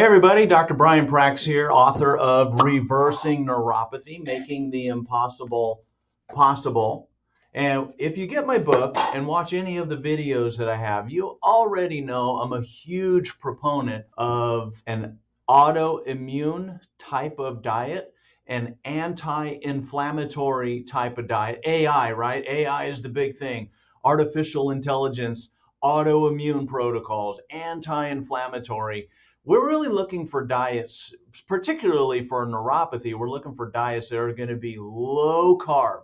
Hey everybody, Dr. Brian Prax here, author of Reversing Neuropathy, Making the Impossible Possible. And if you get my book and watch any of the videos that I have, you already know I'm a huge proponent of an autoimmune type of diet, an anti-inflammatory type of diet. AI, right? AI is the big thing. Artificial intelligence, autoimmune protocols, anti-inflammatory. We're really looking for diets, particularly for neuropathy. We're looking for diets that are going to be low carb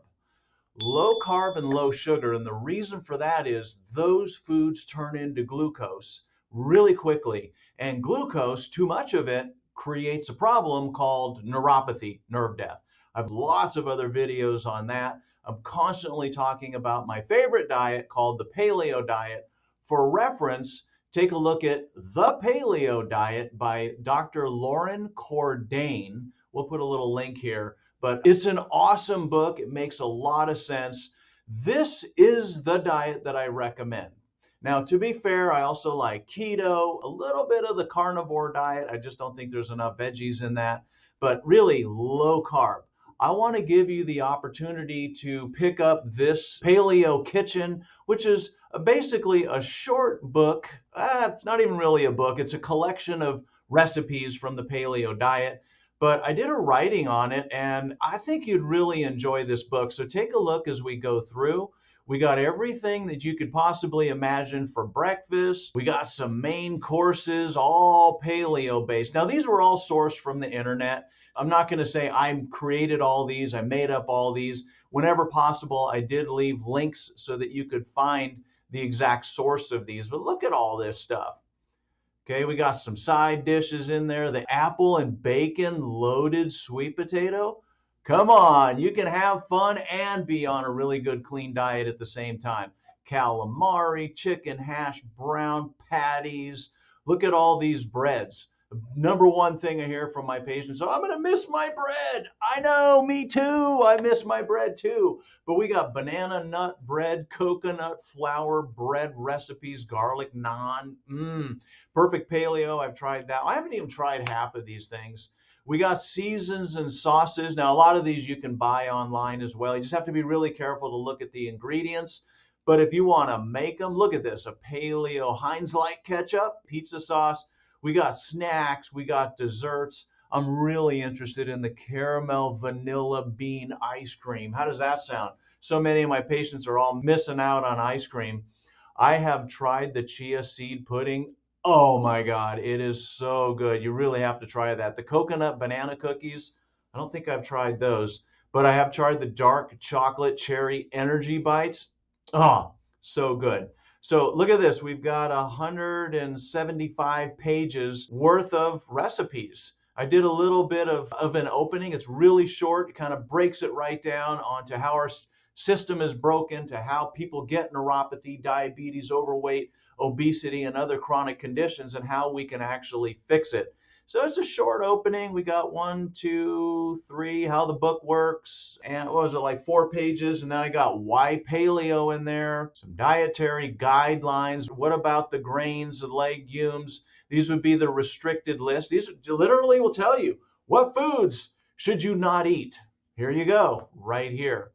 and low sugar. And the reason for that is those foods turn into glucose really quickly. And glucose, too much of it, creates a problem called neuropathy, nerve death. I have lots of other videos on that. I'm constantly talking about my favorite diet called the paleo diet. For reference, take a look at The Paleo Diet by Dr. Loren Cordain. We'll put a little link here, but it's an awesome book. It makes a lot of sense. This is the diet that I recommend. Now, to be fair, I also like keto, a little bit of the carnivore diet. I just don't think there's enough veggies in that, but really low carb. I want to give you the opportunity to pick up this Paleo Kitchen, which is basically a short book. It's not even really a book. It's a collection of recipes from the paleo diet. But I did a writing on it, and I think you'd really enjoy this book. So take a look as we go through. We got everything that you could possibly imagine for breakfast. We got some main courses, all paleo based. Now, these were all sourced from the internet. I'm not going to say I created all these, I made up all these. Whenever possible, I did leave links so that you could find the exact source of these. But look at all this stuff. Okay, we got some side dishes in there. The apple and bacon loaded sweet potato. Come on, you can have fun and be on a really good clean diet at the same time. Calamari, chicken hash brown patties. Look at all these breads. Number one thing I hear from my patients, oh, I'm going to miss my bread. I know, me too. I miss my bread too. But we got banana nut bread, coconut flour bread recipes, garlic naan. Perfect paleo. I've tried that. I haven't even tried half of these things. We got seasons and sauces. Now, a lot of these you can buy online as well. You just have to be really careful to look at the ingredients. But if you want to make them, look at this, a paleo Heinz Light ketchup, pizza sauce. We got snacks, we got desserts. I'm really interested in the caramel vanilla bean ice cream. How does that sound? So many of my patients are all missing out on ice cream. I have tried the chia seed pudding. Oh my God, it is so good. You really have to try that. The coconut banana cookies, I don't think I've tried those, but I have tried the dark chocolate cherry energy bites. Oh, so good. So look at this. We've got 175 pages worth of recipes. I did a little bit of an opening. It's really short. It kind of breaks it right down onto how our system is broken, to how people get neuropathy, diabetes, overweight, obesity, and other chronic conditions, and how we can actually fix it. So it's a short opening. We got 1, 2, 3, how the book works, and what was it, like 4 pages, and then I got why paleo in there, some dietary guidelines. What about the grains, the legumes? These would be the restricted list. These literally will tell you what foods should you not eat. Here you go, right here.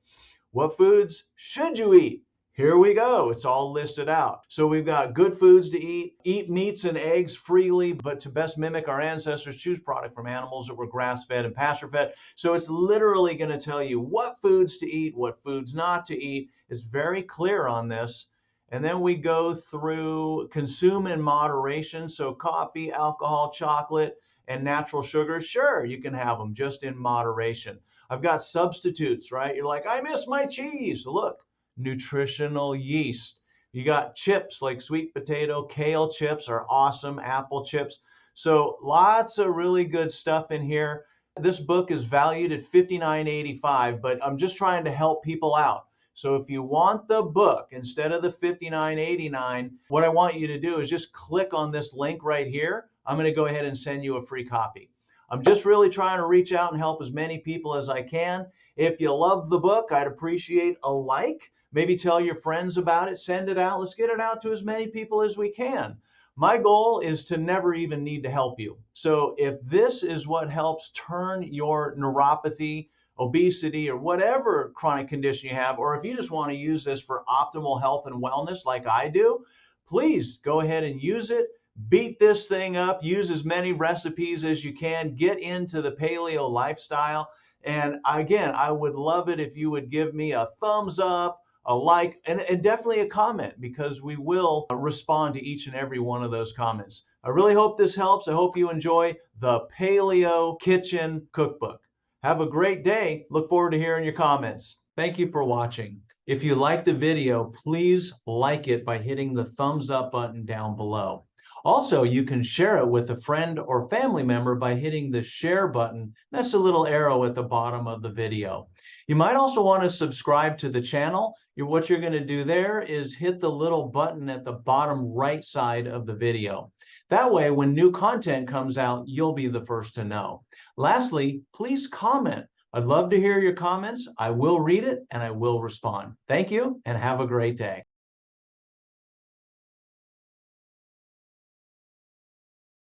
What foods should you eat? Here we go. It's all listed out. So we've got good foods to eat meats and eggs freely, but to best mimic our ancestors, choose product from animals that were grass-fed and pasture-fed. So it's literally going to tell you what foods to eat, what foods not to eat. It's very clear on this. And then we go through consume in moderation. So coffee, alcohol, chocolate, and natural sugars, sure, you can have them just in moderation. I've got substitutes, right? You're like, I miss my cheese. Look. Nutritional yeast. You got chips like sweet potato, kale chips are awesome, apple chips. So lots of really good stuff in here. This book is valued at $59.85, but I'm just trying to help people out. So if you want the book instead of the $59.89, what I want you to do is just click on this link right here. I'm going to go ahead and send you a free copy. I'm just really trying to reach out and help as many people as I can. If you love the book, I'd appreciate a like. Maybe tell your friends about it, send it out. Let's get it out to as many people as we can. My goal is to never even need to help you. So if this is what helps turn your neuropathy, obesity, or whatever chronic condition you have, or if you just want to use this for optimal health and wellness like I do, please go ahead and use it. Beat this thing up, use as many recipes as you can, get into the paleo lifestyle. And again, I would love it if you would give me a thumbs up, a like, and definitely a comment, because we will respond to each and every one of those comments. I really hope this helps. I hope you enjoy the Paleo Kitchen Cookbook. Have a great day. Look forward to hearing your comments. Thank you for watching. If you liked the video, please like it by hitting the thumbs up button down below. Also, you can share it with a friend or family member by hitting the share button. That's the little arrow at the bottom of the video. You might also want to subscribe to the channel. What you're going to do there is hit the little button at the bottom right side of the video. That way, when new content comes out, you'll be the first to know. Lastly, please comment. I'd love to hear your comments. I will read it and I will respond. Thank you and have a great day.